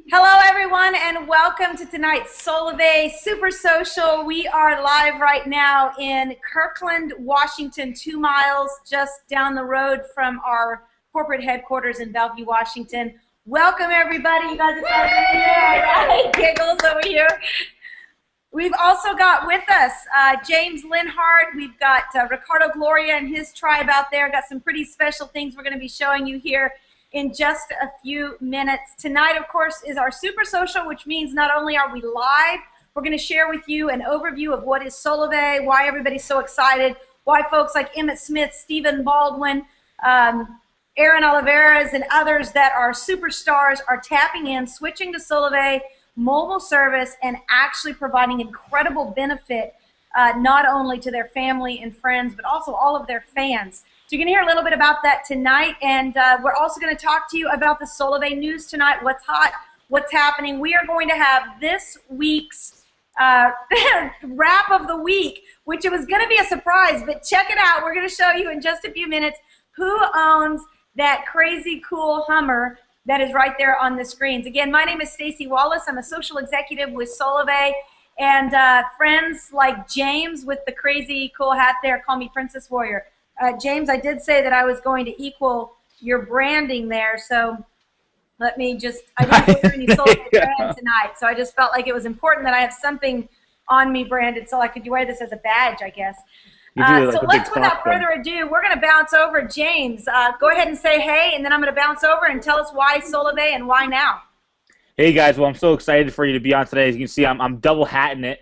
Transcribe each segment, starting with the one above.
Hello, everyone, and welcome to tonight's Solavei Super Social. We are live right now in Kirkland, Washington, 2 miles just down the road from our corporate headquarters in Bellevue, Washington. Welcome, everybody. You guys are right? Giggles over here. We've also got with us James Linhart. We've got Ricardo Gloria and his tribe out there. Got some pretty special things we're going to be showing you here in just a few minutes. Tonight, of course, is our Super Social, which means not only are we live, we're going to share with you an overview of what is Solavei, why everybody's so excited, why folks like Emmett Smith, Stephen Baldwin, Aaron Oliveras, and others that are superstars are tapping in, switching to Solavei mobile service, and actually providing incredible benefit not only to their family and friends, but also all of their fans. So you're going to hear a little bit about that tonight, and we're also going to talk to you about the Solavei news tonight, what's hot, what's happening. We are going to have this week's wrap of the week, which it was going to be a surprise, but check it out. We're going to show you in just a few minutes who owns that crazy cool Hummer that is right there on the screens. Again, my name is Stacy Wallace. I'm a social executive with Solavei, and friends like James with the crazy cool hat there call me Princess Warrior. James, I did say that I was going to equal your branding there, so let me just, I didn't put any Solavei brand tonight, so I just felt like it was important that I have something on me branded so I could wear this as a badge, I guess. So let's, without further ado, we're going to bounce over. James, go ahead and say hey, and then I'm going to bounce over and tell us why Solavei and why now. Hey guys, well, I'm so excited for you to be on today. As you can see, I'm double hatting it.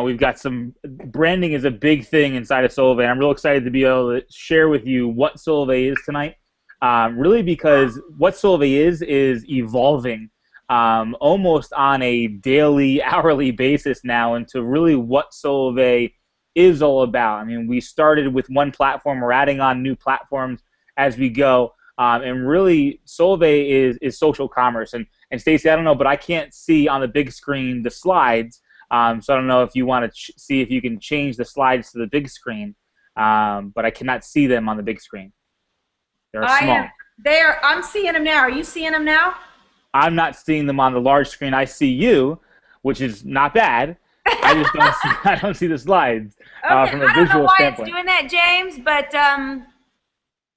We've got some branding is a big thing inside of Solavei. I'm real excited to be able to share with you what Solavei is tonight. Really, because what Solavei is evolving almost on a daily, hourly basis now into really what Solavei is all about. I mean, we started with one platform. We're adding on new platforms as we go. And really, Solavei is social commerce. And Stacey, I don't know, but I can't see on the big screen the slides. So I don't know if you want to see if you can change the slides to the big screen, but I cannot see them on the big screen. They're small. I'm seeing them now. Are you seeing them now? I'm not seeing them on the large screen. I see you, which is not bad. I just don't see, I don't see the slides from a visual standpoint. I don't know why it's doing that, James, but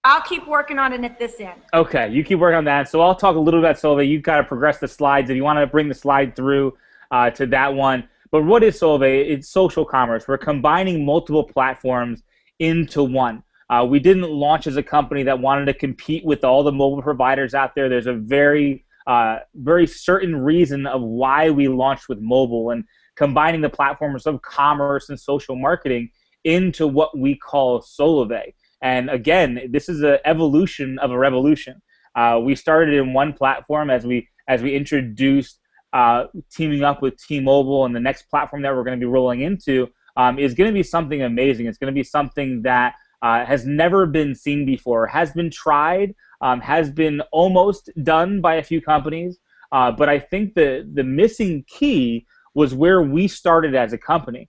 I'll keep working on it at this end. Okay, you keep working on that. So I'll talk a little about Solavei. You've got to progress the slides if you want to bring the slide through to that one. But what is Solavei? It's social commerce. We're combining multiple platforms into one. We didn't launch as a company that wanted to compete with all the mobile providers out there. There's a very certain reason of why we launched with mobile and combining the platforms of commerce and social marketing into what we call Solavei. And again, this is an evolution of a revolution. We started in one platform as we introduced teaming up with T-Mobile, and the next platform that we're going to be rolling into is going to be something amazing. It's going to be something that has never been seen before, has been tried, has been almost done by a few companies, but I think the missing key was where we started as a company,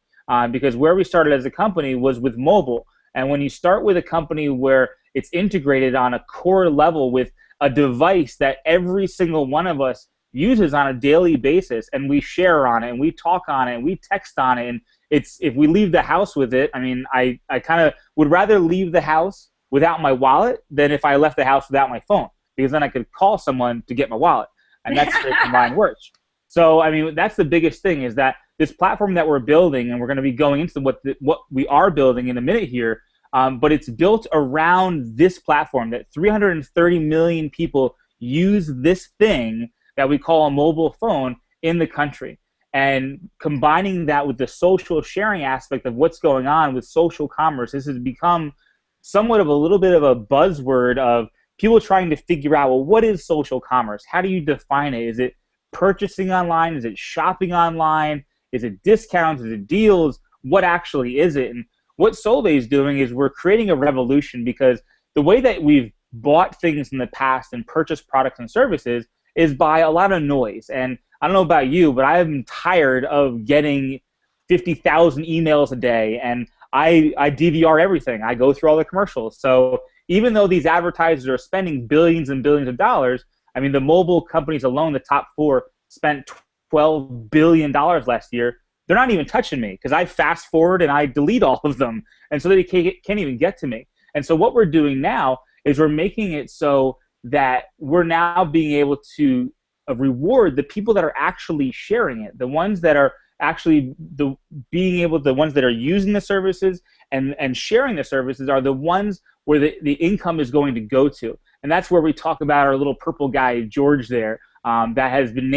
because where we started as a company was with mobile. And when you start with a company where it's integrated on a core level with a device that every single one of us uses on a daily basis, and we share on it, and we talk on it, and we text on it, and if we leave the house with it, I mean, I kind of would rather leave the house without my wallet than if I left the house without my phone, because then I could call someone to get my wallet, and that's the combined works. So, I mean, that's the biggest thing, is that this platform that we're building, and we're going to be going into what we are building in a minute here, but it's built around this platform that 330 million people use this thing that we call a mobile phone in the country. And combining that with the social sharing aspect of what's going on with social commerce, this has become somewhat of a little bit of a buzzword of people trying to figure out, well, what is social commerce? How do you define it? Is it purchasing online? Is it shopping online? Is it discounts? Is it deals? What actually is it? And what Solavei is doing is we're creating a revolution, because the way that we've bought things in the past and purchased products and services is by a lot of noise. And I don't know about you, but I'm tired of getting 50,000 emails a day, and I DVR everything. I go through all the commercials. So even though these advertisers are spending billions and billions of dollars, I mean, the mobile companies alone, the top four, spent $12 billion last year, they're not even touching me because I fast forward and I delete all of them. And so they can't even get to me. And so what we're doing now is we're making it so that we're now being able to reward the people that are actually sharing it, the ones that are actually the ones that are using the services and sharing the services are the ones where the income is going to go to. And that's where we talk about our little purple guy, George, there, that has been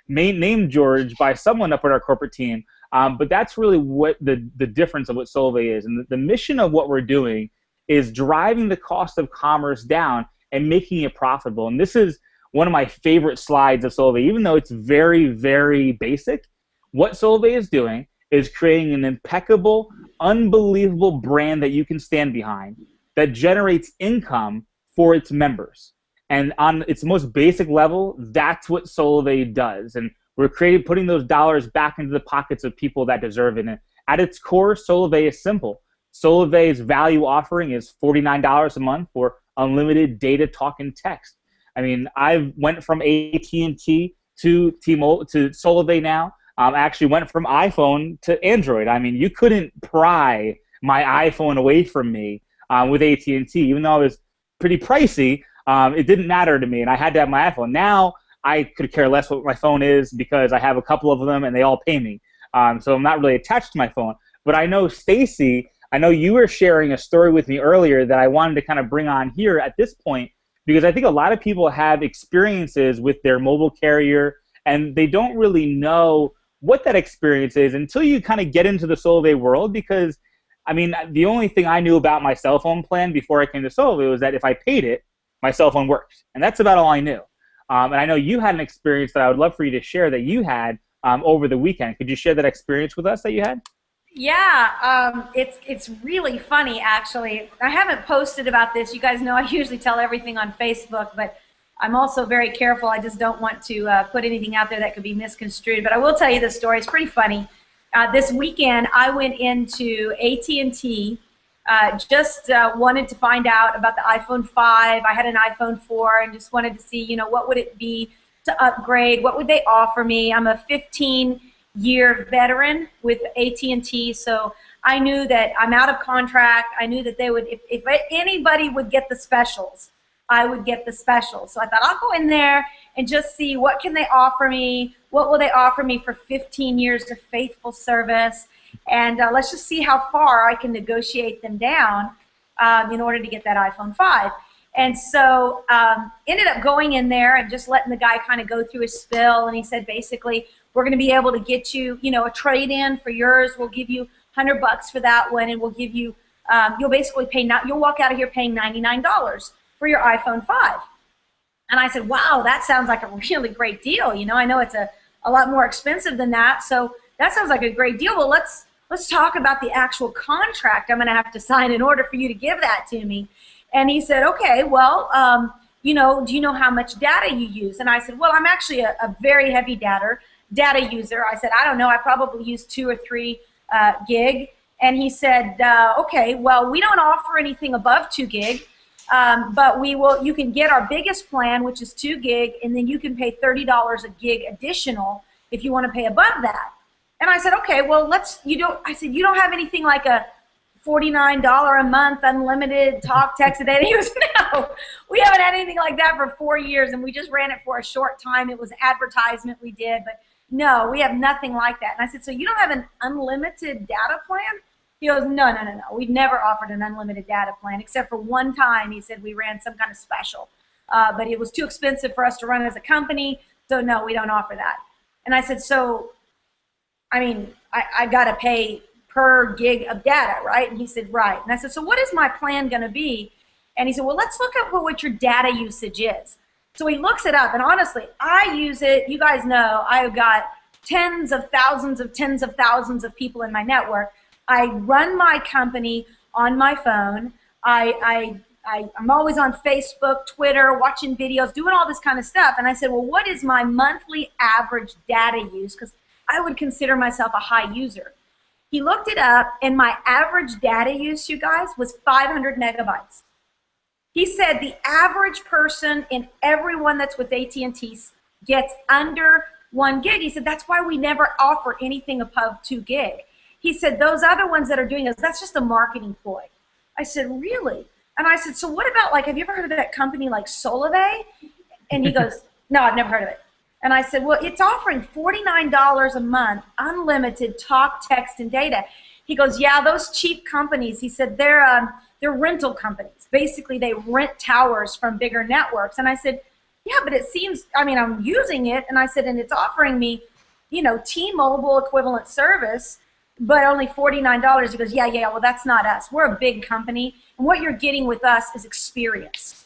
named George by someone up at our corporate team. But that's really what the difference of what Solavei is. And the mission of what we're doing is driving the cost of commerce down and making it profitable. And this is one of my favorite slides of Solavei, even though it's very, very basic. What Solavei is doing is creating an impeccable, unbelievable brand that you can stand behind that generates income for its members. And on its most basic level, that's what Solavei does. And we're putting those dollars back into the pockets of people that deserve it. And at its core, Solavei is simple. Solavei's value offering is $49 a month for unlimited data, talk, and text. I mean, I went from AT&T to T-Mobile to Solavei now. I actually went from iPhone to Android. I mean, you couldn't pry my iPhone away from me with AT&T, even though it was pretty pricey. It didn't matter to me, and I had to have my iPhone. Now I could care less what my phone is because I have a couple of them, and they all pay me. So I'm not really attached to my phone. But I know, Stacy, I know you were sharing a story with me earlier that I wanted to kind of bring on here at this point, because I think a lot of people have experiences with their mobile carrier, and they don't really know what that experience is until you kind of get into the Solavei world. Because, I mean, the only thing I knew about my cell phone plan before I came to Solavei was that if I paid it, my cell phone worked. And that's about all I knew. And I know you had an experience that I would love for you to share that you had over the weekend. Could you share that experience with us that you had? Yeah, it's really funny, actually. I haven't posted about this. You guys know I usually tell everything on Facebook, but I'm also very careful. I just don't want to put anything out there that could be misconstrued. But I will tell you this story. It's pretty funny. This weekend, I went into AT&T, just wanted to find out about the iPhone 5. I had an iPhone 4 and just wanted to see, you know, what would it be to upgrade? What would they offer me? I'm a 15-year veteran with AT&T, so I knew that I'm out of contract. I knew that they would, if anybody would get the specials, I would get the specials. So I thought I'll go in there and just see what can they offer me, what will they offer me for 15 years of faithful service, and let's just see how far I can negotiate them down in order to get that iPhone 5. And so ended up going in there and just letting the guy kind of go through his spill, and he said basically, we're going to be able to get you, you know, a trade-in for yours. We'll give you $100 for that one, and we'll give you, you'll basically pay, you'll walk out of here paying $99 for your iPhone 5. And I said, wow, that sounds like a really great deal. You know, I know it's a lot more expensive than that, so that sounds like a great deal. Well, let's talk about the actual contract I'm going to have to sign in order for you to give that to me. And he said, okay, well, you know, do you know how much data you use? And I said, well, I'm actually a very heavy data user. I said, I don't know, I probably use 2 or 3 gig. And he said, okay, well, we don't offer anything above 2 gig, but you can get our biggest plan, which is 2 gig, and then you can pay $30 a gig additional if you want to pay above that. And I said, okay, well, I said, you don't have anything like a $49 a month unlimited talk, text, and data? He goes, no, we haven't had anything like that for 4 years, and we just ran it for a short time. It was advertisement we did, but no, we have nothing like that. And I said, so you don't have an unlimited data plan? He goes, no. We've never offered an unlimited data plan, except for one time. He said we ran some kind of special, but it was too expensive for us to run as a company, so no, we don't offer that. And I said, so, I mean, I got to pay per gig of data, right? And he said, right. And I said, so what is my plan going to be? And he said, well, let's look at what your data usage is. So he looks it up, and honestly, I use it. You guys know I've got tens of thousands of people in my network. I run my company on my phone. I'm always on Facebook, Twitter, watching videos, doing all this kind of stuff. And I said, well, what is my monthly average data use? Because I would consider myself a high user. He looked it up, and my average data use, you guys, was 500 megabytes. He said the average person in everyone that's with AT&T gets under 1 gig. He said, that's why we never offer anything above 2 gig. He said, those other ones that are doing this, that's just a marketing ploy. I said, really? And I said, so what about, like, have you ever heard of that company like Solavei? And he goes, no, I've never heard of it. And I said, well, it's offering $49 a month, unlimited talk, text, and data. He goes, yeah, those cheap companies, he said, they're rental companies. Basically, they rent towers from bigger networks. And I said, yeah, but it seems, I mean, I'm using it. And I said, and it's offering me, you know, T-Mobile equivalent service, but only $49. He goes, yeah, well, that's not us. We're a big company, and what you're getting with us is experience.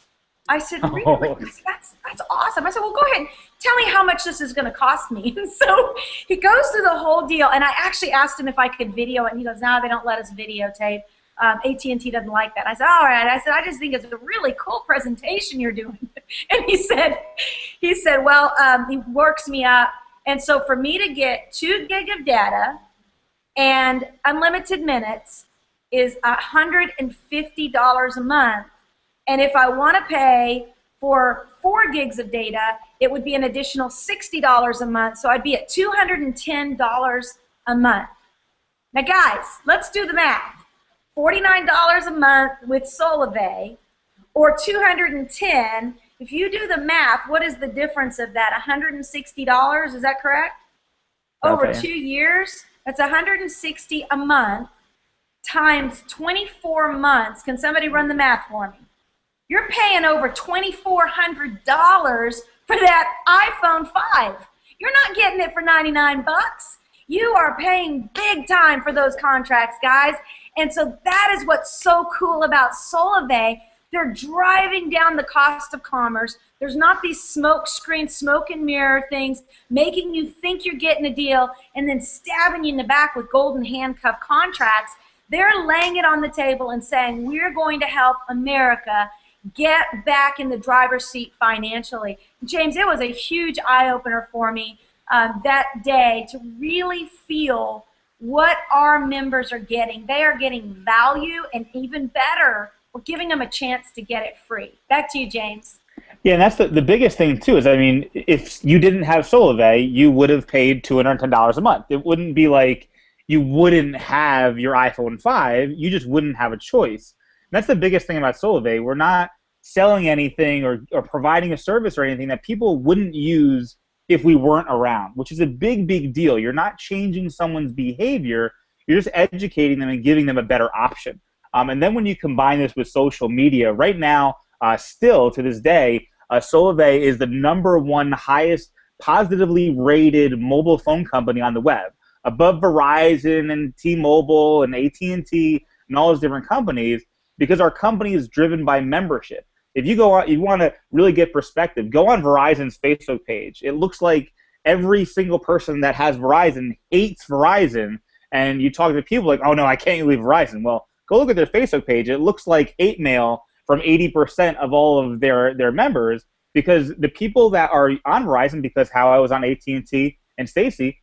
I said, really? Oh. That's awesome. I said, well, go ahead. Tell me how much this is going to cost me. And so he goes through the whole deal, and I actually asked him if I could video it, and he goes, no, they don't let us videotape. AT&T doesn't like that. I said, all right. I said, I just think it's a really cool presentation you're doing. And he said, well, he works me up. And so for me to get 2 gig of data and unlimited minutes is $150 a month. And if I want to pay for 4 gigs of data, it would be an additional $60 a month. So I'd be at $210 a month. Now, guys, let's do the math. $49 a month with Solavei, or $210. If you do the math, what is the difference of that? $160, is that correct? Over 2 years, that's $160 a month times 24 months. Can somebody run the math for me? You're paying over $2,400 for that iPhone 5. You're not getting it for 99 bucks. You are paying big time for those contracts, guys. And so that is what's so cool about Solavei. They're driving down the cost of commerce. There's not these smoke screen, smoke and mirror things making you think you're getting a deal and then stabbing you in the back with golden handcuff contracts. They're laying it on the table and saying, we're going to help America get back in the driver's seat financially. James, it was a huge eye-opener for me that day to really feel what our members are getting. They are getting value, and even better, we're giving them a chance to get it free. Back to you, James. Yeah, and that's the biggest thing, too, is, I mean, if you didn't have Solavei, you would have paid $210 a month. It wouldn't be like you wouldn't have your iPhone 5. You just wouldn't have a choice. And that's the biggest thing about Solavei. We're not selling anything or providing a service or anything that people wouldn't use if we weren't around, which is a big, big deal. You're not changing someone's behavior. You're just educating them and giving them a better option. And then when you combine this with social media, right now, still to this day, Solavei is the #1 highest positively rated mobile phone company on the web, above Verizon and T-Mobile and AT&T and all those different companies, because our company is driven by membership. If you go on, you want to really get perspective, go on Verizon's Facebook page. It looks like every single person that has Verizon hates Verizon, and you talk to people like, oh no, I can't leave Verizon. Well, go look at their Facebook page. It looks like hate mail from 80% of all of their members, because the people that are on Verizon, because how I was on AT&T and Stacy,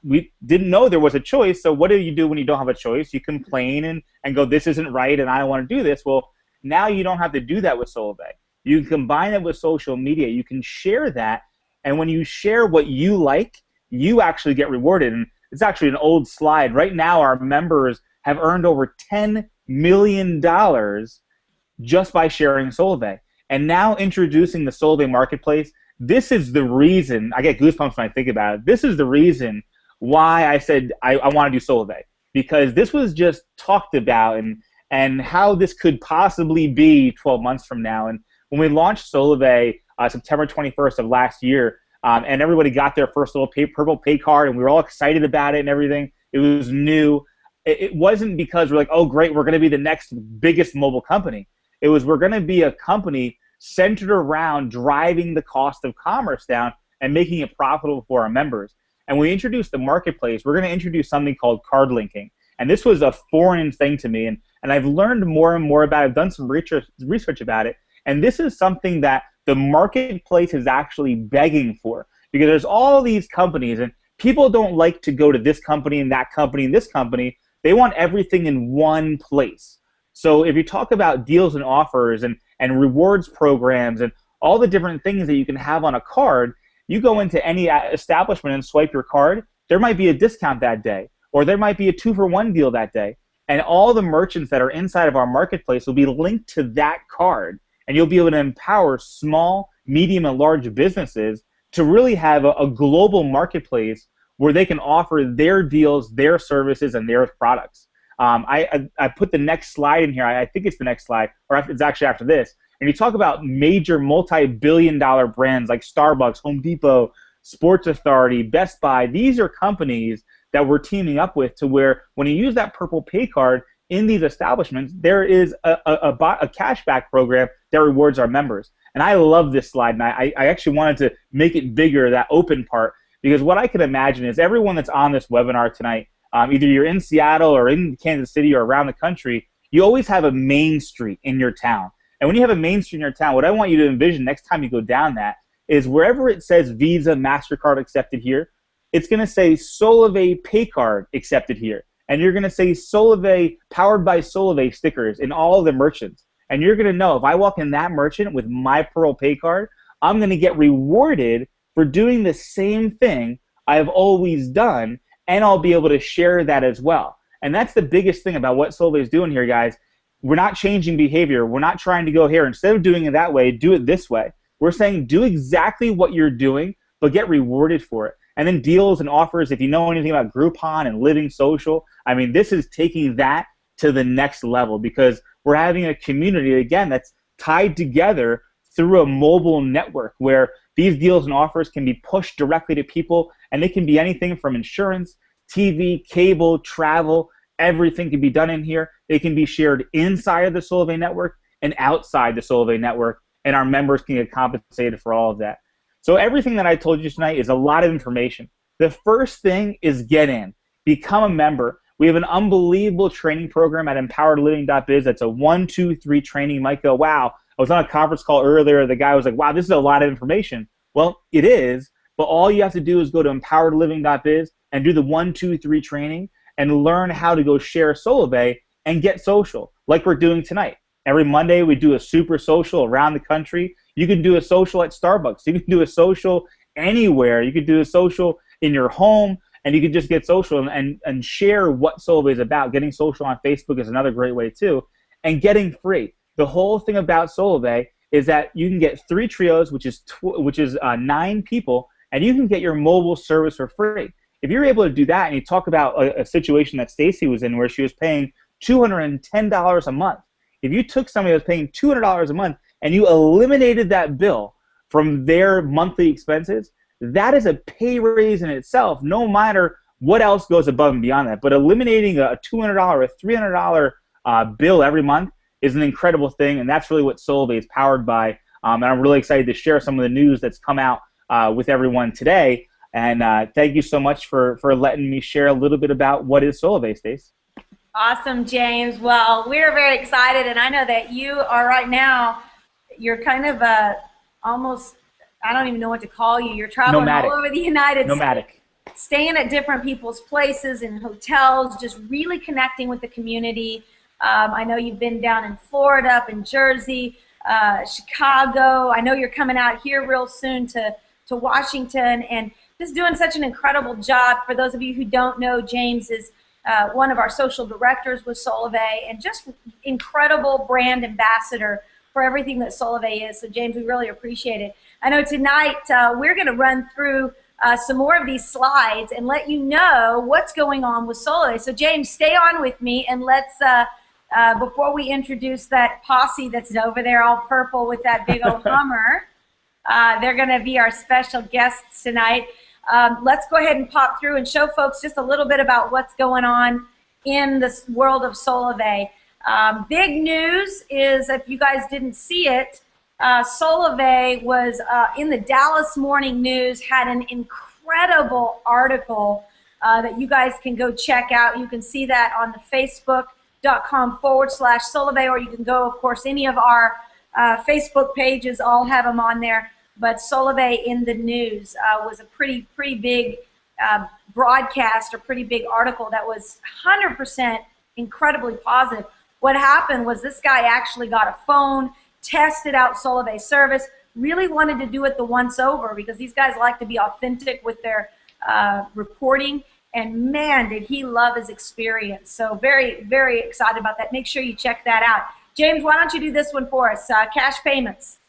we didn't know there was a choice. So what do you do when you don't have a choice? You complain and go, this isn't right, and I don't want to do this. Well, now you don't have to do that with Solavei. You can combine it with social media. You can share that, and when you share what you like, you actually get rewarded. And it's actually an old slide. Right now, our members have earned over $10 million just by sharing Solavei. And now introducing the Solavei Marketplace, this is the reason, I get goosebumps when I think about it, this is the reason why I said I want to do Solavei. Because this was just talked about and how this could possibly be 12 months from now. And when we launched Solavei September 21st of last year, and everybody got their first little purple pay card, and we were all excited about it and everything, it was new. It wasn't because we're like, oh, great, we're going to be the next biggest mobile company. It was, we're going to be a company centered around driving the cost of commerce down and making it profitable for our members. And when we introduced the marketplace, we're going to introduce something called card linking. And this was a foreign thing to me, and I've learned more and more about it. I've done some research about it, and this is something that the marketplace is actually begging for, because there's all these companies, and people don't like to go to this company and that company and this company. They want everything in one place. So if you talk about deals and offers and rewards programs and all the different things that you can have on a card, You go into any establishment and swipe your card, there might be a discount that day, or there might be a 2-for-1 deal that day. And all the merchants that are inside of our marketplace will be linked to that card. And you'll be able to empower small, medium, and large businesses to really have a global marketplace where they can offer their deals, their services, and their products. I put the next slide in here. I think it's the next slide, or it's actually after this. And you talk about major multi-billion-dollar brands like Starbucks, Home Depot, Sports Authority, Best Buy. These are companies that we're teaming up with, to where when you use that Purple Pay card in these establishments, there is a cashback program that rewards our members. And I love this slide, and I actually wanted to make it bigger, that open part, because what I can imagine is everyone that's on this webinar tonight, either you're in Seattle or in Kansas City or around the country, you always have a main street in your town. And when you have a main street in your town, what I want you to envision next time you go down that is wherever it says Visa, MasterCard accepted here, it's going to say Solavei Pay Card accepted here. And you're going to say Solavei, powered by Solavei stickers in all of the merchants. And you're going to know if I walk in that merchant with my Pearl Pay card, I'm going to get rewarded for doing the same thing I've always done, and I'll be able to share that as well. And that's the biggest thing about what Solavei is doing here, guys. We're not changing behavior. We're not trying to go here. Instead of doing it that way, do it this way. We're saying do exactly what you're doing, but get rewarded for it. And then deals and offers, if you know anything about Groupon and Living Social, I mean, this is taking that to the next level, because we're having a community, again, that's tied together through a mobile network where these deals and offers can be pushed directly to people, and they can be anything from insurance, TV, cable, travel. Everything can be done in here. They can be shared inside of the Solavei network and outside the Solavei network, and our members can get compensated for all of that. So everything that I told you tonight is a lot of information. The first thing is get in, become a member. We have an unbelievable training program at empoweredliving.biz. That's a 1, 2, 3 training. You might go, wow, I was on a conference call earlier. The guy was like, wow, this is a lot of information. Well, it is, but all you have to do is go to empoweredliving.biz and do the 1, 2, 3 training and learn how to go share Solavei and get social, like we're doing tonight. Every Monday we do a super social around the country. You can do a social at Starbucks. You can do a social anywhere. You can do a social in your home, and you can just get social and share what Solavei is about. Getting social on Facebook is another great way too, and getting free. The whole thing about Solavei is that you can get 3 trios, which is 9 people, and you can get your mobile service for free. If you're able to do that, and you talk about a situation that Stacy was in where she was paying $210 a month. If you took somebody that was paying $200 a month and you eliminated that bill from their monthly expenses, that is a pay raise in itself, no matter what else goes above and beyond that. But eliminating a $200 or a $300 bill every month is an incredible thing, and that's really what Solavei is powered by. And I'm really excited to share some of the news that's come out with everyone today. And thank you so much for letting me share a little bit about what is Solavei, Stace. Awesome, James. Well, we're very excited, and I know that you are right now, you're kind of almost, I don't even know what to call you. You're traveling Nomadic. all over the United Nomadic. States, staying at different people's places and hotels, just really connecting with the community. I know you've been down in Florida, up in Jersey, Chicago. I know you're coming out here real soon to Washington, and just doing such an incredible job. For those of you who don't know, James is one of our social directors with Solavei, and just incredible brand ambassador for everything that Solavei is. So James, we really appreciate it. I know tonight we're going to run through some more of these slides and let you know what's going on with Solavei. So James, stay on with me, and let's, before we introduce that posse that's over there all purple with that big old Hummer, they're going to be our special guests tonight. Let's go ahead and pop through and show folks just a little bit about what's going on in this world of Solavei. Big news is, if you guys didn't see it, Solavei was in the Dallas Morning News, had an incredible article that you guys can go check out. You can see that on the facebook.com/Solavei, or you can go, of course, any of our Facebook pages all have them on there. But Solavei in the News was a pretty big broadcast, or pretty big article that was 100% incredibly positive. What happened was this guy actually got a phone, tested out Solavei service, really wanted to do it the once over because these guys like to be authentic with their reporting. And man, did he love his experience. So very, very excited about that. Make sure you check that out. James, why don't you do this one for us? Cash payments.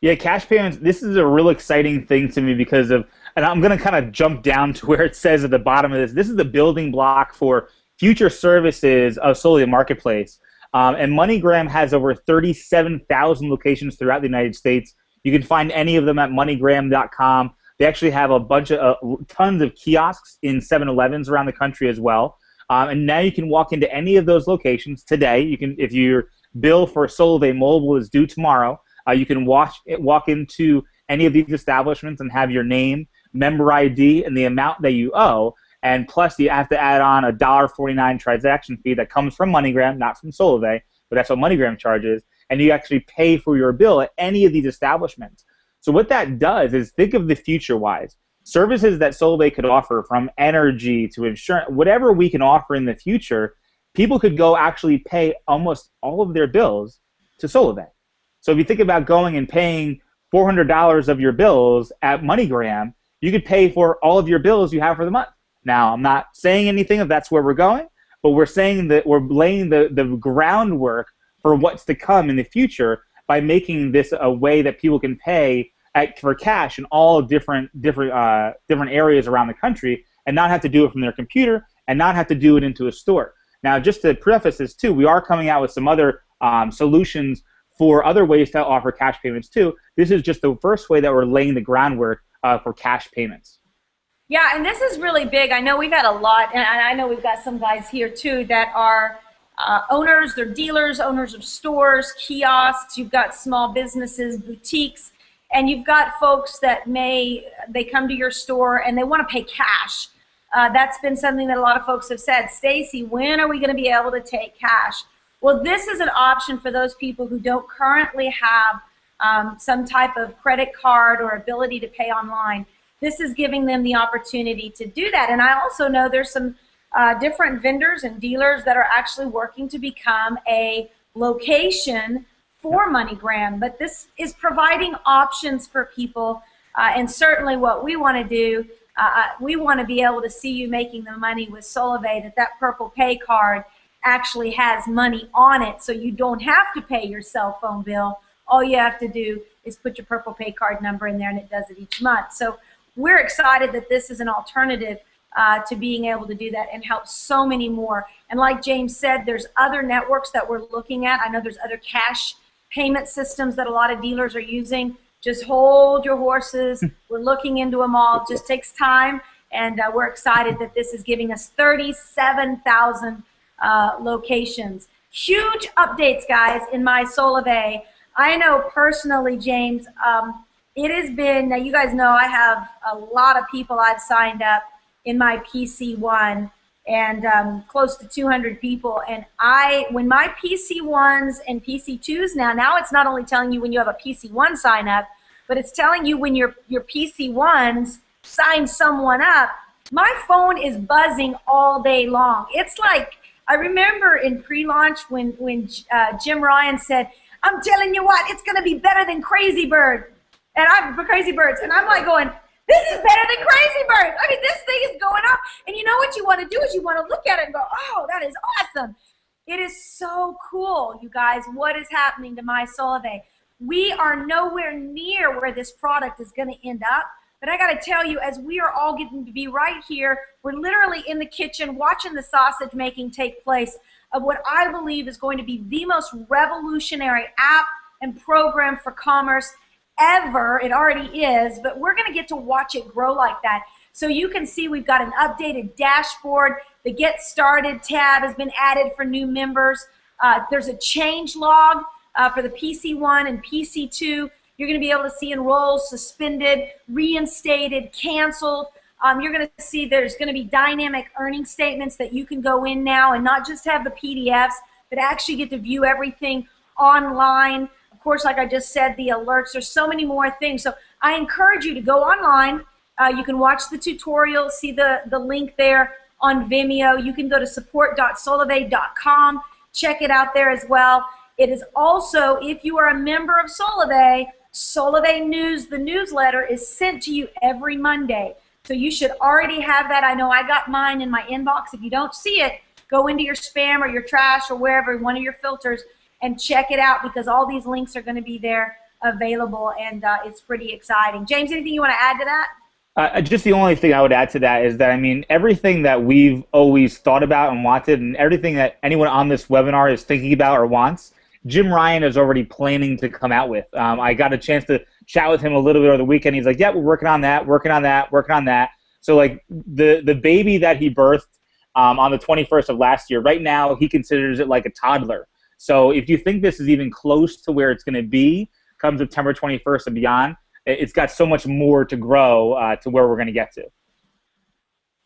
Yeah, cash payments. This is a real exciting thing to me because of, and I'm going to kind of jump down to where it says at the bottom of this. This is the building block for future services of Solavei Marketplace. And MoneyGram has over 37,000 locations throughout the United States. You can find any of them at MoneyGram.com. They actually have a bunch of tons of kiosks in 7-Elevens around the country as well. And now you can walk into any of those locations today. You can, if your bill for Solavei Mobile is due tomorrow, you can walk into any of these establishments and have your name, member ID, and the amount that you owe. And plus, you have to add on a $1.49 transaction fee that comes from MoneyGram, not from Solavei, but that's what MoneyGram charges. And you actually pay for your bill at any of these establishments. So what that does is think of the future-wise. Services that Solavei could offer, from energy to insurance, whatever we can offer in the future, people could go actually pay almost all of their bills to Solavei. So if you think about going and paying $400 of your bills at MoneyGram, you could pay for all of your bills you have for the month. Now, I'm not saying anything if that's where we're going, but we're saying that we're laying the groundwork for what's to come in the future by making this a way that people can pay for cash in all different areas around the country and not have to do it from their computer and not have to do it into a store. Now, just to preface this too, we are coming out with some other solutions for other ways to offer cash payments too. This is just the first way that we're laying the groundwork for cash payments. Yeah, and this is really big. I know we've had a lot, and I know we've got some guys here too that are owners, they're dealers, owners of stores, kiosks. You've got small businesses, boutiques, and you've got folks that they come to your store and they want to pay cash. That's been something that a lot of folks have said. Stacy, when are we going to be able to take cash? Well, this is an option for those people who don't currently have some type of credit card or ability to pay online. This is giving them the opportunity to do that. And I also know there's some different vendors and dealers that are actually working to become a location for MoneyGram. But this is providing options for people. And certainly what we want to do, we want to be able to see you making the money with Solavei, that Purple Pay card actually has money on it, so you don't have to pay your cell phone bill. All you have to do is put your Purple Pay card number in there, and it does it each month. So we're excited that this is an alternative to being able to do that and help so many more. And like James said, there's other networks that we're looking at. I know there's other cash payment systems that a lot of dealers are using. Just hold your horses. We're looking into them all. It just takes time, and we're excited that this is giving us 37,000 locations. Huge updates, guys, in my Solavei. I know personally, James, it has been, now you guys know I have a lot of people I've signed up in my PC1, and close to 200 people. And when my PC1s and PC2s now it's not only telling you when you have a PC1 sign up, but it's telling you when your PC1s sign someone up. My phone is buzzing all day long. It's like, I remember in pre-launch when Jim Ryan said, "I'm telling you what, it's going to be better than Crazy Bird." And Crazy Birds. And I'm like going, this is better than Crazy Birds. I mean, this thing is going up. And you know what you want to do is you want to look at it and go, oh, that is awesome. It is so cool, you guys, what is happening to my Solavei. We are nowhere near where this product is going to end up. But I got to tell you, as we are all getting to be right here, we're literally in the kitchen watching the sausage making take place of what I believe is going to be the most revolutionary app and program for commerce ever. It already is, but we're going to get to watch it grow like that. So you can see we've got an updated dashboard. The Get Started tab has been added for new members. There's a change log for the PC1 and PC2. You're going to be able to see enrolled, suspended, reinstated, canceled. You're going to see there's going to be dynamic earning statements that you can go in now and not just have the PDFs, but actually get to view everything online. Of course, like I just said, the alerts. There's so many more things. So I encourage you to go online. You can watch the tutorial, see the link there on Vimeo. You can go to support.solavei.com. Check it out there as well. It is also, if you are a member of Solavei, Solavei News, the newsletter, is sent to you every Monday. So you should already have that. I know I got mine in my inbox. If you don't see it, go into your spam or your trash or wherever, one of your filters, and check it out, because all these links are going to be there available, and it's pretty exciting. James, anything you want to add to that? Just the only thing I would add to that is that, I mean, everything that we've always thought about and wanted, and everything that anyone on this webinar is thinking about or wants, Jim Ryan is already planning to come out with. I got a chance to chat with him a little bit over the weekend. He's like, yeah, we're working on that, working on that, working on that. So, like, the baby that he birthed on the 21st of last year, right now he considers it like a toddler. So if you think this is even close to where it's going to be come September 21st and beyond, it's got so much more to grow to where we're going to get to.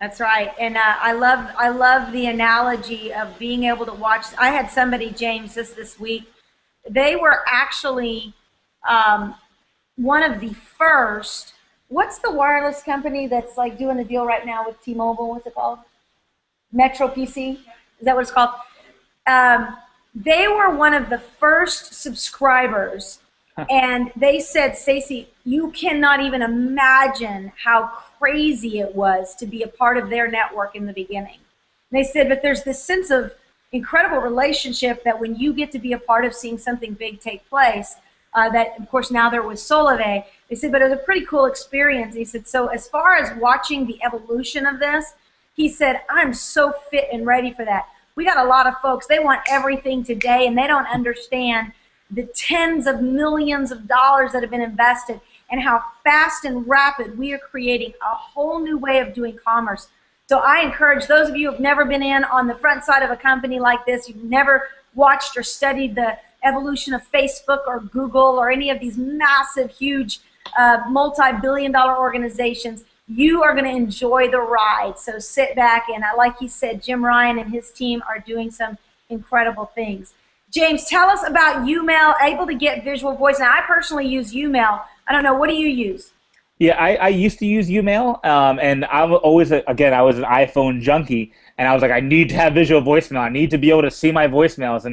That's right, and I love the analogy of being able to watch. I had somebody, James, this week. They were actually one of the first. What's the wireless company that's like doing the deal right now with T-Mobile? What's it called? Metro PC? Is that what it's called? They were one of the first subscribers. And they said, Stacy, you cannot even imagine how crazy it was to be a part of their network in the beginning. And they said, but there's this sense of incredible relationship that when you get to be a part of seeing something big take place, that, of course, now they're with Solavei. They said, but it was a pretty cool experience. And he said, so as far as watching the evolution of this, he said, I'm so fit and ready for that. We got a lot of folks, they want everything today, and they don't understand the tens of millions of dollars that have been invested and how fast and rapid we are creating a whole new way of doing commerce. So I encourage those of you who have never been in on the front side of a company like this, you've never watched or studied the evolution of Facebook or Google or any of these massive, huge, multi-billion-dollar organizations, you are going to enjoy the ride. So sit back, and like he said, Jim Ryan and his team are doing some incredible things. James, tell us about UMail, able to get visual voice. Now, I personally use UMail. I don't know, what do you use? Yeah, I used to use UMail, and I was always, again, I was an iPhone junkie, and I was like, I need to have visual voicemail. I need to be able to see my voicemails.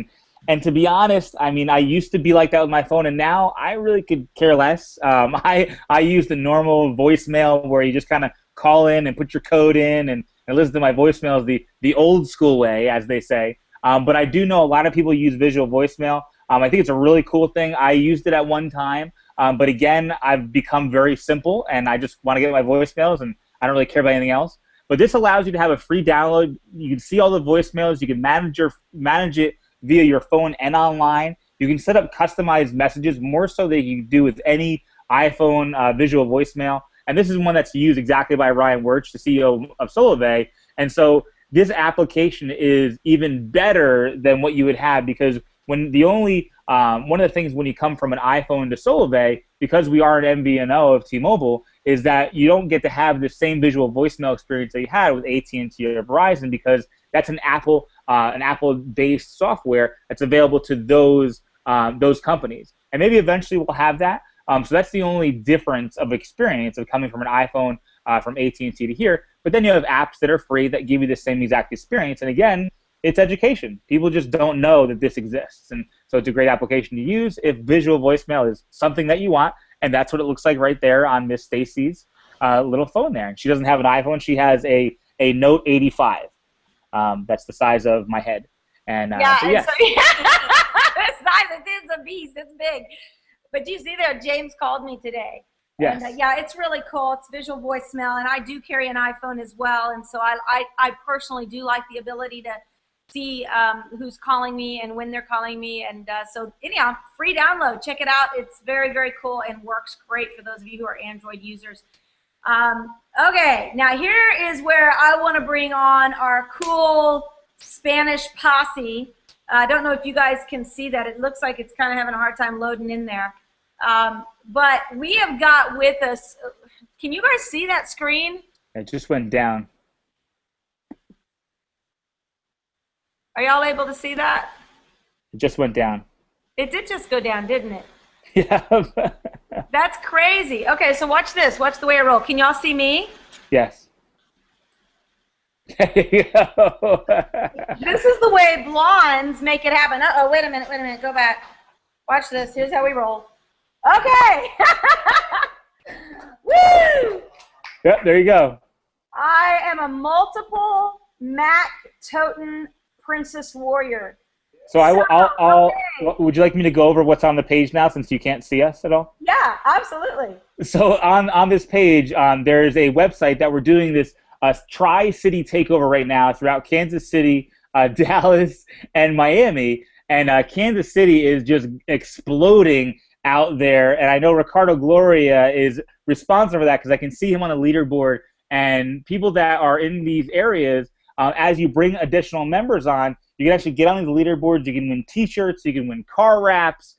And to be honest, I mean, I used to be like that with my phone, and now I really could care less. I use the normal voicemail where you just kind of call in and put your code in and listen to my voicemails the old school way, as they say. But I do know a lot of people use visual voicemail. I think it's a really cool thing. I used it at one time, but again, I've become very simple, and I just want to get my voicemails, and I don't really care about anything else. But this allows you to have a free download. You can see all the voicemails. You can manage it via your phone and online. You can set up customized messages, more so than you do with any iPhone visual voicemail. And this is one that's used exactly by Ryan Wirtz, the CEO of Solavei. And so this application is even better than what you would have, because when one of the things when you come from an iPhone to Solavei, because we are an MVNO of T-Mobile, is that you don't get to have the same visual voicemail experience that you had with AT&T or Verizon, because that's an Apple-based software that's available to those companies. And maybe eventually we'll have that. So that's the only difference of experience of coming from an iPhone from AT&T to here. But then you have apps that are free that give you the same exact experience. And again, it's education. People just don't know that this exists. And so it's a great application to use if visual voicemail is something that you want. And that's what it looks like right there on Miss Stacy's little phone there. And she doesn't have an iPhone. She has a Note 85. That's the size of my head. And yeah, so, yeah. It's nice. It's a beast. It's big. But you see there, James called me today. Yes. And, yeah, it's really cool. It's visual voicemail, and I do carry an iPhone as well. And so I personally do like the ability to see who's calling me and when they're calling me. And so anyhow, free download. Check it out. It's very, very cool and works great for those of you who are Android users. Okay, now here is where I want to bring on our cool Spanish posse. I don't know if you guys can see that. It looks like it's kind of having a hard time loading in there. But we have got with us, can you guys see that screen? It just went down. Are y'all able to see that? It just went down. It did just go down, didn't it? Yeah. That's crazy. Okay, so watch this. Watch the way I roll. Can y'all see me? Yes. There you go. This is the way blondes make it happen. Uh-oh, wait a minute. Go back. Watch this. Here's how we roll. Okay. Woo! Yep, there you go. I am a multiple Mac Toten Princess Warrior. So Okay. would you like me to go over what's on the page now since you can't see us at all? Yeah, absolutely. So on this page, there's a website that we're doing this tri-city takeover right now throughout Kansas City, Dallas, and Miami. And Kansas City is just exploding out there. And I know Ricardo Gloria is responsible for that because I can see him on the leaderboard. And people that are in these areas, as you bring additional members on, you can actually get on these leaderboards. You can win T-shirts. You can win car wraps.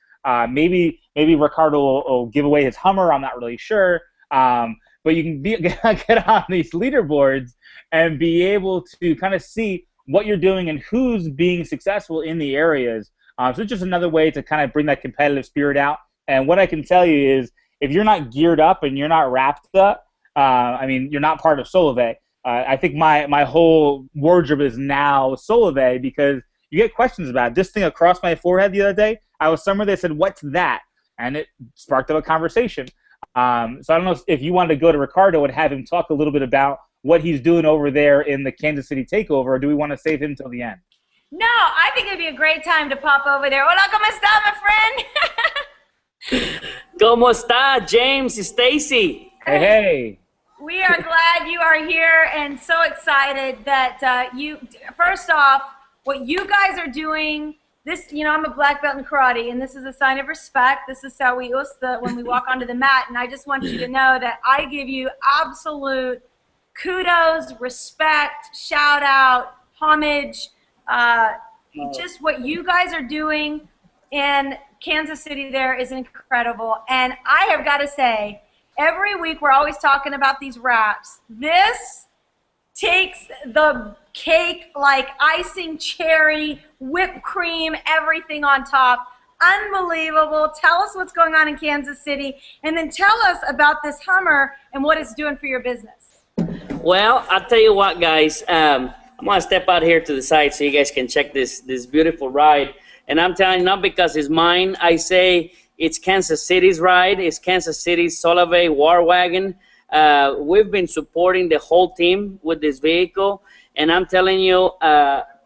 Maybe Ricardo will give away his Hummer. I'm not really sure. But you can get on these leaderboards and be able to kind of see what you're doing and who's being successful in the areas. So it's just another way to kind of bring that competitive spirit out. And what I can tell you is if you're not geared up and you're not wrapped up, I mean, you're not part of Solavei. I think my whole wardrobe is now Solavei because you get questions about it. This thing across my forehead the other day, I was somewhere they said, "What's that?" And it sparked up a conversation. So I don't know if you wanted to go to Ricardo and have him talk a little bit about what he's doing over there in the Kansas City takeover, or do we want to save him till the end? No, I think it'd be a great time to pop over there. Hola, ¿cómo está, my friend? ¿Cómo está, James, Stacy? Hey, hey. We are glad you are here and so excited that first off, what you guys are doing, this, I'm a black belt in karate, and this is a sign of respect. This is how we usta when we walk onto the mat, and I just want you to know that I give you absolute kudos, respect, shout out, homage, just what you guys are doing in Kansas City there is incredible. And I have got to say, every week we're always talking about these wraps. This takes the cake like icing, cherry, whipped cream, everything on top. Unbelievable. Tell us what's going on in Kansas City, and then tell us about this Hummer and what it's doing for your business. Well, I'll tell you what, guys. I'm going to step out here to the side so you guys can check this beautiful ride. And I'm telling you, not because it's mine. I say it's Kansas City's ride. It's Kansas City's Solavei War Wagon. We've been supporting the whole team with this vehicle. And I'm telling you,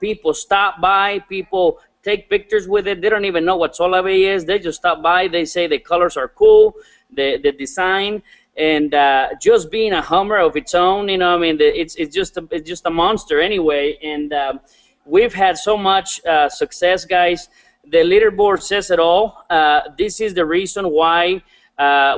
people stop by. People take pictures with it. They don't even know what Solavei is. They just stop by. They say the colors are cool, the design. And just being a Hummer of its own, it's just a monster anyway. And we've had so much success, guys. The leaderboard says it all. This is the reason why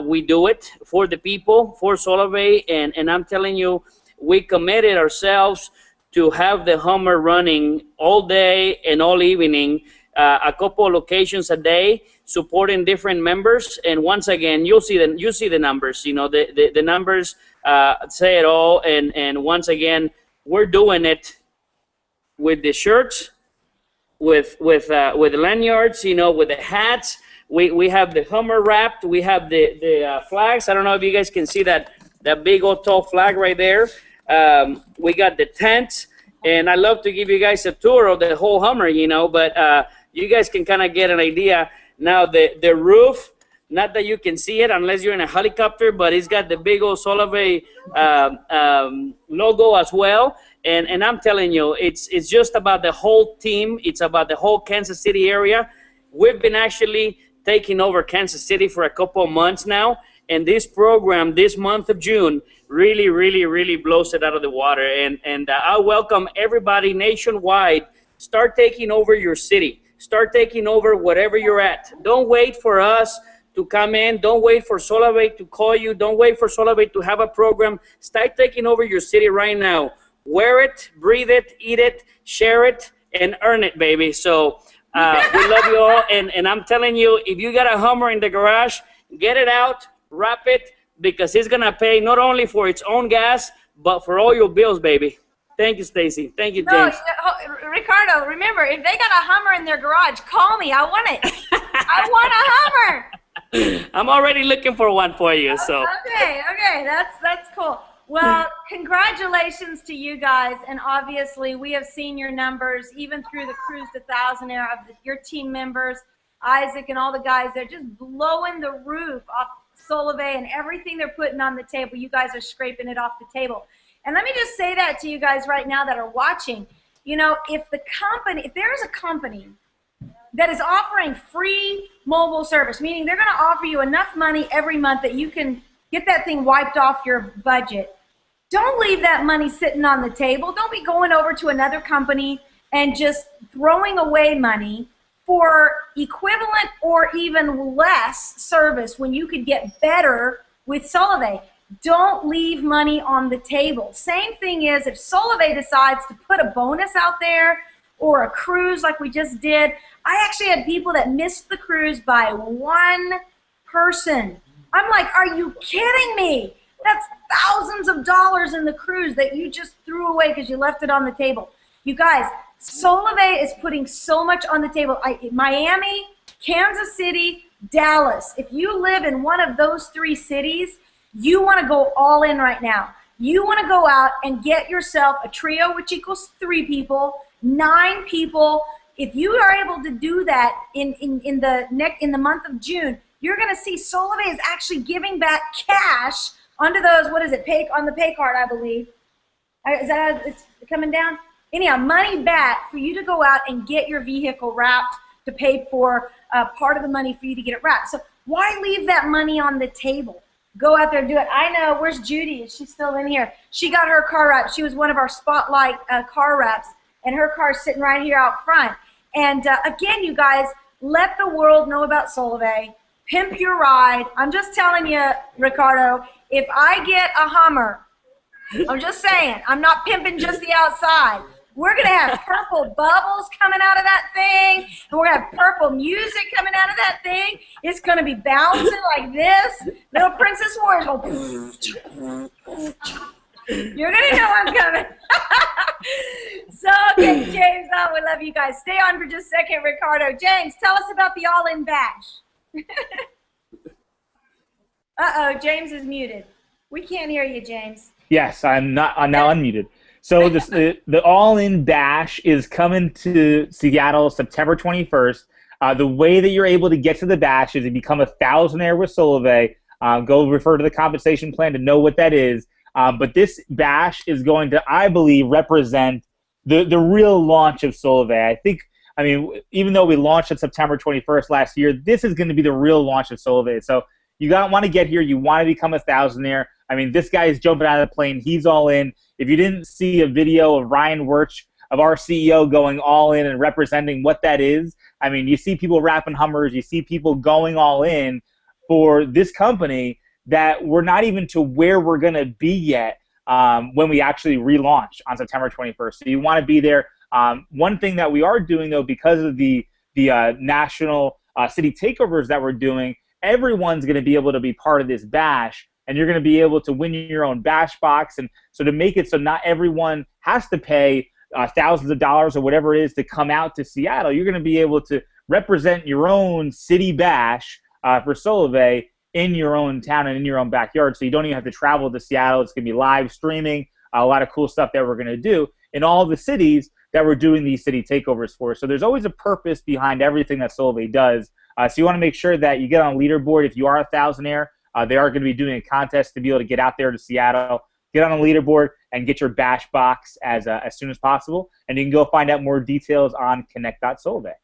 we do it, for the people, for Solavei. And I'm telling you, we committed ourselves to have the Hummer running all day and all evening, a couple of locations a day, supporting different members. And once again, you see the numbers. The numbers say it all. And once again, we're doing it with the shirts, with lanyards, with the hats. We have the Hummer wrapped. We have the flags. I don't know if you guys can see that big old tall flag right there. We got the tent, and I love to give you guys a tour of the whole Hummer, but you guys can kind of get an idea. Now the roof, not that you can see it unless you're in a helicopter, but it's got the big old Solavei logo as well. And I'm telling you, it's just about the whole team. It's about the whole Kansas City area. We've been actually taking over Kansas City for a couple of months now. And this program, this month of June, really, really, really blows it out of the water. And I welcome everybody nationwide. Start taking over your city. Start taking over whatever you're at. Don't wait for us to come in. Don't wait for Solavei to call you. Don't wait for Solavei to have a program. Start taking over your city right now. Wear it, breathe it, eat it, share it, and earn it, baby. So we love you all. And I'm telling you, if you got a Hummer in the garage, get it out, wrap it, because it's going to pay not only for its own gas, but for all your bills, baby. Thank you, Stacy. Thank you, James. Ricardo, remember, if they got a Hummer in their garage, call me. I want it. I want a Hummer. I'm already looking for one for you. So okay, that's cool. Well, congratulations to you guys, and obviously we have seen your numbers even through the Cruise to 1,000 era of your team members. Isaac and all the guys. They're just blowing the roof off Solavei and everything they're putting on the table. You guys are scraping it off the table. And let me just say that to you guys right now that are watching. You know, if there's a company that is offering free mobile service, meaning they're going to offer you enough money every month that you can get that thing wiped off your budget, don't leave that money sitting on the table. Don't be going over to another company and just throwing away money for equivalent or even less service when you could get better with Solavei. Don't leave money on the table. Same thing is if Solavei decides to put a bonus out there or a cruise like we just did. I actually had people that missed the cruise by one person. I'm like, are you kidding me? That's thousands of dollars in the cruise that you just threw away because you left it on the table. You guys, Solavei is putting so much on the table. Miami, Kansas City, Dallas. If you live in one of those three cities, you want to go all in right now. You want to go out and get yourself a trio, which equals 3 people, 9 people. If you are able to do that in the month of June, you're going to see Solavei is actually giving back cash onto those, what is it, on the pay card, I believe. Is that it's coming down? Anyhow, money back for you to go out and get your vehicle wrapped to pay for part of the money for you to get it wrapped. So why leave that money on the table? Go out there and do it. I know. Where's Judy? Is she still in here? She got her car wrapped. She was one of our spotlight car wraps, and her car's sitting right here out front. And again, you guys, let the world know about Solavei. Pimp your ride. I'm just telling you, Ricardo, if I get a Hummer, I'm just saying, I'm not pimping just the outside. We're going to have purple bubbles coming out of that thing, and we're going to have purple music coming out of that thing. It's going to be bouncing like this. Little Princess Warriors go. You're going to know I'm coming. So, okay, James, we love you guys. Stay on for just a second, Ricardo. James, tell us about the All-In Bash. Uh-oh, James is muted. We can't hear you, James. Yes, I'm now unmuted. So the All-In Bash is coming to Seattle September 21st. The way that you're able to get to the bash is to become a thousandaire with Solavei. Go refer to the compensation plan to know what that is. But this bash is going to, I believe, represent the real launch of Solavei. I mean, even though we launched on September 21st last year, this is going to be the real launch of Solavei. So you want to get here. You want to become a thousandaire. I mean, this guy is jumping out of the plane. He's all in. If you didn't see a video of Ryan Wirch, of our CEO, going all in and representing what that is, I mean, you see people wrapping Hummers. You see people going all in for this company that we're not even to where we're going to be yet when we actually relaunch on September 21st. So you want to be there. One thing that we are doing, though, because of the national city takeovers that we're doing, everyone's going to be able to be part of this bash, and you're going to be able to win your own bash box. And so to make it so not everyone has to pay thousands of dollars or whatever it is to come out to Seattle, you're going to be able to represent your own city bash for Solavei in your own town and in your own backyard. So you don't even have to travel to Seattle. It's going to be live streaming, a lot of cool stuff that we're going to do in all the cities that we're doing these city takeovers for. So there's always a purpose behind everything that Solavei does. So you want to make sure that you get on a leaderboard if you are a thousandaire. They are going to be doing a contest to be able to get out there to Seattle, get on a leaderboard, and get your bash box as soon as possible. And you can go find out more details on connect.solavei.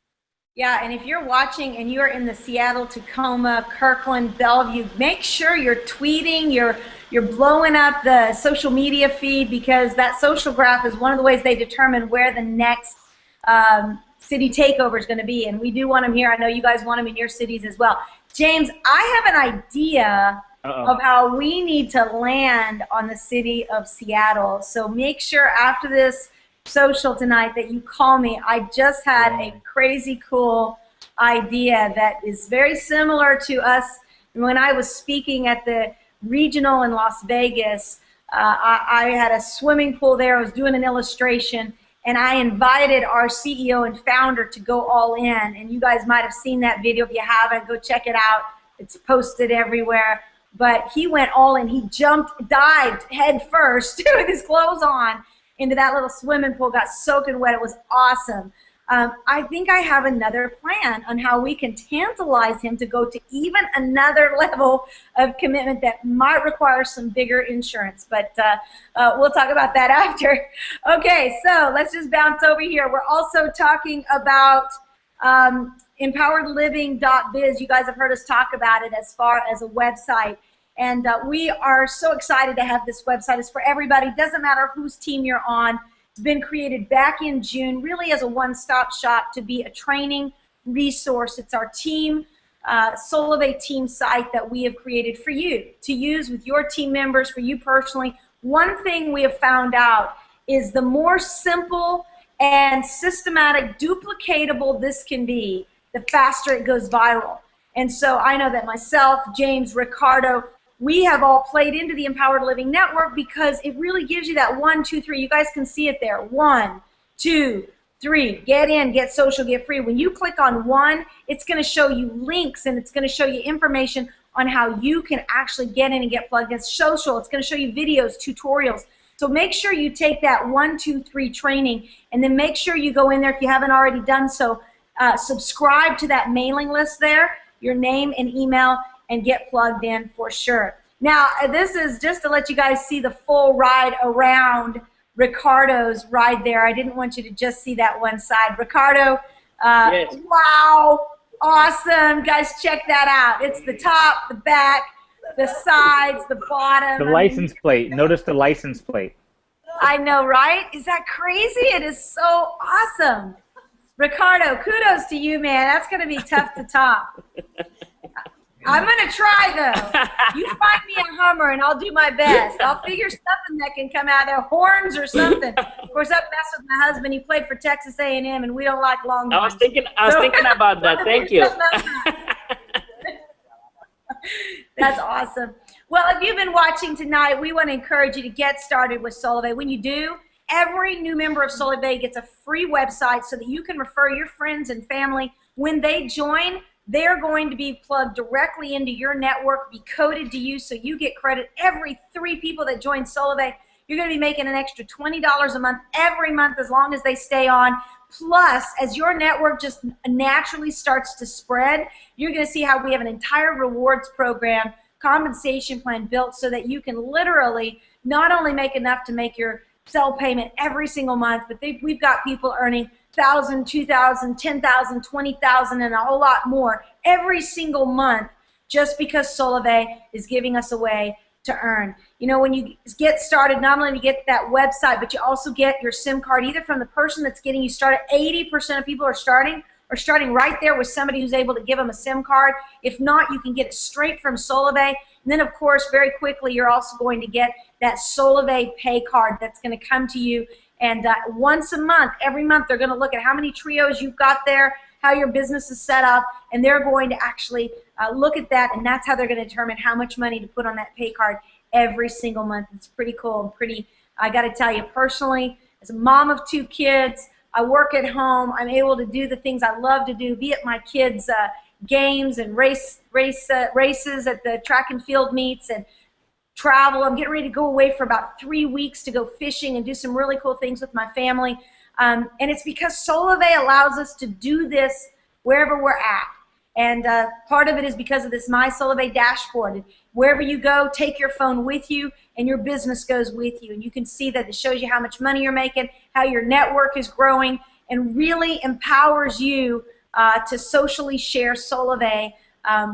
Yeah, and if you're watching and you're in the Seattle, Tacoma, Kirkland, Bellevue, make sure you're tweeting, you're blowing up the social media feed, because that social graph is one of the ways they determine where the next city takeover is going to be. And we do want them here. I know you guys want them in your cities as well. James, I have an idea of how we need to land on the city of Seattle. So make sure after this social tonight that you call me. I just had a crazy cool idea that is very similar to us when I was speaking at the regional in Las Vegas. I had a swimming pool there. I was doing an illustration, and I invited our CEO and founder to go all in. And you guys might have seen that video. If you haven't, go check it out. It's posted everywhere. But he went all in. He dived head first with his clothes on into that little swimming pool, got soaking wet. It was awesome. I think I have another plan on how we can tantalize him to go to even another level of commitment that might require some bigger insurance. But we'll talk about that after. Okay, so let's just bounce over here. We're also talking about empoweredliving.biz. You guys have heard us talk about it as far as a website. And we are so excited to have this website. It's for everybody. It doesn't matter whose team you're on. It's been created back in June, really as a one-stop shop to be a training resource. It's our team, Solavei team site that we have created for you to use with your team members, for you personally. One thing we have found out is the more simple and systematic, duplicatable this can be, the faster it goes viral. And so I know that myself, James, Ricardo, we have all played into the Empowered Living Network because it really gives you that 1, 2, 3. You guys can see it there. 1, 2, 3. Get in, get social, get free. When you click on 1, it's going to show you links and it's going to show you information on how you can actually get in and get plugged in. Social, it's going to show you videos, tutorials. So make sure you take that 1, 2, 3 training, and then make sure you go in there if you haven't already done so. Subscribe to that mailing list there, your name and email, and get plugged in for sure. Now, this is just to let you guys see the full ride around Ricardo's ride there. I didn't want you to just see that one side. Ricardo, Yes. wow, awesome. Guys, check that out. It's the top, the back, the sides, the bottom. The license plate. Notice the license plate. I know, right? Is that crazy? It is so awesome. Ricardo, kudos to you, man. That's going to be tough to top. I'm going to try, though. You find me a Hummer, and I'll do my best. I'll figure something that can come out there, horns or something. Of course, I've messed with my husband. He played for Texas A&M, and we don't like Longhorns. I was thinking about that. Thank you. That's awesome. Well, if you've been watching tonight, we want to encourage you to get started with Solavei. When you do, every new member of Solavei gets a free website so that you can refer your friends and family. When they join, they're going to be plugged directly into your network, be coded to you, so you get credit. Every 3 people that join Solavei, you're going to be making an extra $20 a month every month as long as they stay on. Plus, as your network just naturally starts to spread, you're going to see how we have an entire rewards program, compensation plan built so that you can literally not only make enough to make your cell payment every single month, but we've got people earning $1,000, $2,000, $10,000, $20,000, and a whole lot more every single month just because Solavei is giving us a way to earn. You know, when you get started, not only do you get that website, but you also get your SIM card either from the person that's getting you started. 80% of people are starting right there with somebody who's able to give them a SIM card. If not, you can get it straight from Solavei. And then, of course, very quickly, you're also going to get that Solavei pay card that's going to come to you. And once a month, every month, they're going to look at how many trios you've got there, how your business is set up, and they're going to actually look at that, and that's how they're going to determine how much money to put on that pay card every single month. It's pretty cool and pretty, I got to tell you, personally, as a mom of 2 kids, I work at home. I'm able to do the things I love to do, be at my kids' games and races at the track and field meets and travel. I'm getting ready to go away for about 3 weeks to go fishing and do some really cool things with my family. And it's because Solavei allows us to do this wherever we're at. And part of it is because of this My Solavei dashboard. Wherever you go, take your phone with you, and your business goes with you. And you can see that it shows you how much money you're making, how your network is growing, and really empowers you to socially share Solavei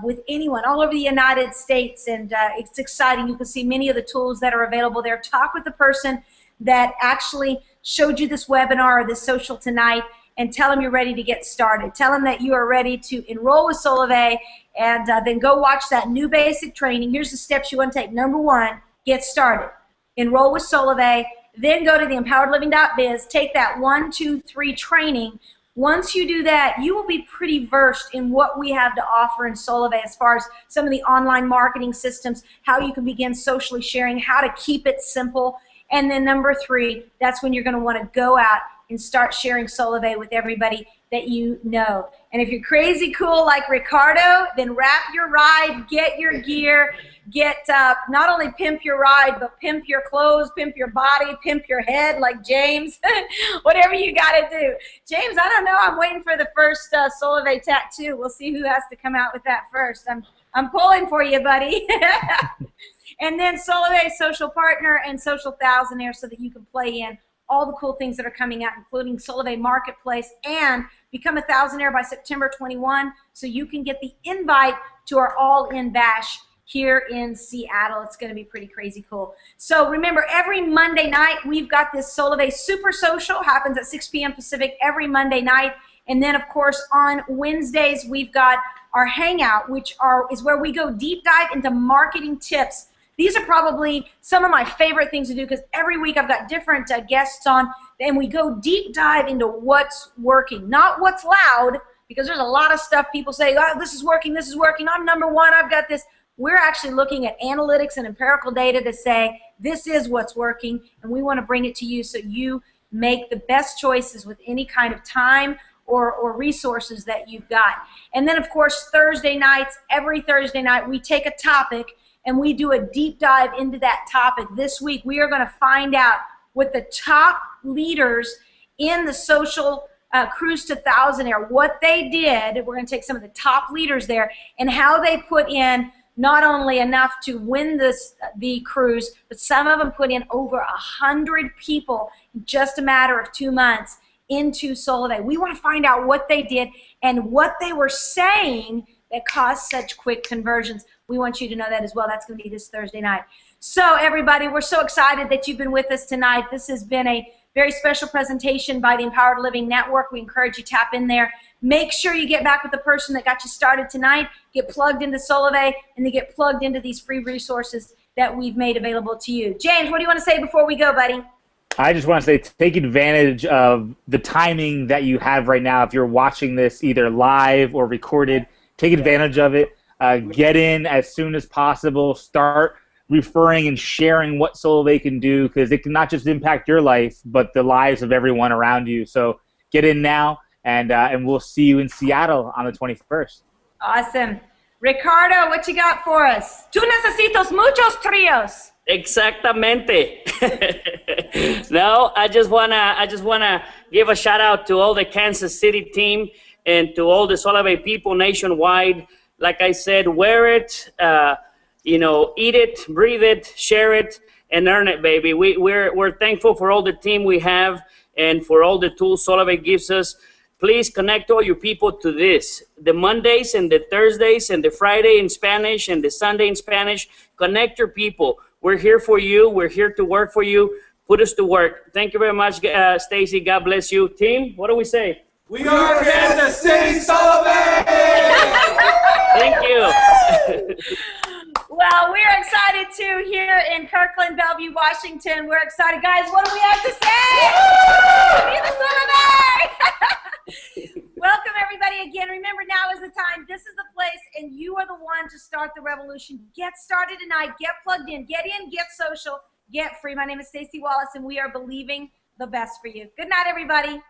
with anyone all over the United States. And it's exciting. You can see many of the tools that are available there. Talk with the person that actually showed you this webinar or this social tonight, and tell them you're ready to get started. Tell them that you are ready to enroll with Solavei, and then go watch that new basic training. Here's the steps you want to take. Number 1, get started. Enroll with Solavei. Then go to the empoweredliving.biz. Take that 1, 2, 3 training. Once you do that, you will be pretty versed in what we have to offer in Solavei as far as some of the online marketing systems, how you can begin socially sharing, how to keep it simple. And then number 3, that's when you're going to want to go out and start sharing Solavei with everybody that you know. And if you're crazy cool like Ricardo, then wrap your ride, get your gear, get not only pimp your ride, but pimp your clothes, pimp your body, pimp your head like James, whatever you got to do. James, I don't know. I'm waiting for the first Solavei tattoo. We'll see who has to come out with that first. I'm pulling for you, buddy. And then Solavei Social Partner and Social Thousandaire so that you can play in all the cool things that are coming out, including Solavei Marketplace, and become a Thousandaire by September 21 so you can get the invite to our all-in bash here in Seattle. It's going to be pretty crazy cool. So remember, every Monday night, we've got this Solavei Super Social, happens at 6 p.m. Pacific every Monday night. And then, of course, on Wednesdays, we've got our Hangout, which is where we go deep dive into marketing tips. These are probably some of my favorite things to do because every week I've got different guests on, and we go deep dive into what's working, not what's loud, because there's a lot of stuff people say, oh, this is working, I'm number one, I've got this. We're actually looking at analytics and empirical data to say this is what's working, and we want to bring it to you so you make the best choices with any kind of time or resources that you've got. And then, of course, Thursday nights, every Thursday night, we take a topic and we do a deep dive into that topic. This week, we are going to find out what the top leaders in the social cruise to Thousandaire, what they did. We're going to take some of the top leaders there and how they put in not only enough to win the cruise, but some of them put in over 100 people in just a matter of 2 months into Solavei. We want to find out what they did and what they were saying that caused such quick conversions. We want you to know that as well. That's going to be this Thursday night. So everybody, we're so excited that you've been with us tonight. This has been a very special presentation by the Empowered Living Network. We encourage you to tap in there. Make sure you get back with the person that got you started tonight, get plugged into Solavei, and then get plugged into these free resources that we've made available to you. James, what do you want to say before we go, buddy? I just want to say take advantage of the timing that you have right now. If you're watching this either live or recorded, take advantage of it. Get in as soon as possible. Start referring and sharing what Solavei can do, because it can not just impact your life, but the lives of everyone around you. So get in now, and we'll see you in Seattle on the 21st. Awesome. Ricardo, what you got for us? Tú necesitas muchos tríos. Exactamente. No, I just wanna give a shout out to all the Kansas City team and to all the Solavei people nationwide. Like I said, wear it, eat it, breathe it, share it, and earn it, baby. We're thankful for all the team we have and for all the tools Solavei gives us. Please connect all your people to this. The Mondays and the Thursdays and the Friday in Spanish and the Sunday in Spanish. Connect your people. We're here for you. We're here to work for you. Put us to work. Thank you very much, Stacy. God bless you. Team, what do we say? We are Kansas City Solavei! Thank you. Well, we're excited too here in Kirkland, Bellevue, Washington. We're excited. Guys, what do we have to say? Viva Solavei! Welcome, everybody, again. Remember, now is the time. This is the place, and you are the one to start the revolution. Get started tonight. Get plugged in. Get in. Get social. Get free. My name is Stacey Wallace, and we are believing the best for you. Good night, everybody.